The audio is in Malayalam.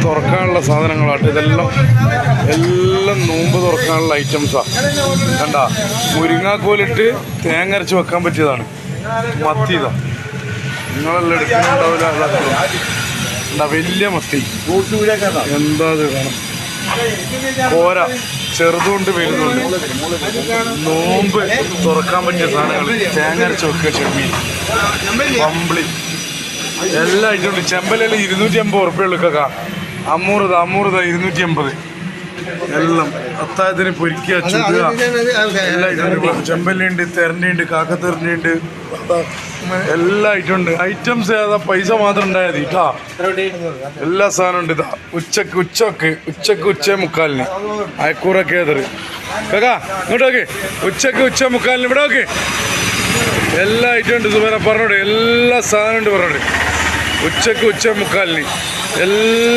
തുറക്കാനുള്ള സാധനങ്ങളാട്ട് ഇതെല്ലാം. എല്ലാം നോമ്പ് തുറക്കാനുള്ള ഐറ്റംസാണ്. കണ്ട, മുരിങ്ങാക്കോലിട്ട് തേങ്ങ അരച്ച് വെക്കാൻ പറ്റിയതാണ്. മത്തി ഇതാ, നിങ്ങളെല്ലാം എടുക്കുന്നുണ്ടാവില്ല. എന്താ വലിയ മത്തി, എന്താ ഇത് കാണാം. കോര ചെറുതുകൊണ്ട് വലുതുണ്ട്. നോമ്പ് തുറക്കാൻ പറ്റിയ സാധനങ്ങൾ. തേങ്ങ അരച്ച് വെക്കുക, ചെമ്മീൻ, പമ്പിളി എല്ലാം ആയിട്ടുണ്ട്. ചെമ്പലെല്ലാം 250 ഉറുപ്പിയുള്ളൂ കാക്ക. അമ്മൂറുത 250. എല്ലാം അത്താഴത്തിന് പൊരിക്കുക, ചുടുക എല്ലാം ആയിട്ടുണ്ട്. ചെമ്പല്ലുണ്ട്, തെരണ്ടിയുണ്ട്, കാക്കത്തെരണ്ടിയുണ്ട്, എല്ലാം ആയിട്ടുണ്ട്. ഐറ്റംസ് ഏതാ, പൈസ മാത്രം ഉണ്ടായാൽ മതി കേട്ടാ. എല്ലാ സാധനം ഉണ്ട്. ഇതാ ഉച്ചക്ക് 1:45 അയക്കൂറൊക്കെ ഏതറ് കാക്കാ ഇങ്ങോട്ട് നോക്ക്. ഉച്ചക്ക് 1:45 ഇവിടെ നോക്ക്. എല്ലാ ഐറ്റം ഉണ്ട്. സുബേന പറഞ്ഞോട്, എല്ലാ സാധനം ഉണ്ട് പറഞ്ഞോട്. ഉച്ചക്ക് 1:45 എല്ലാ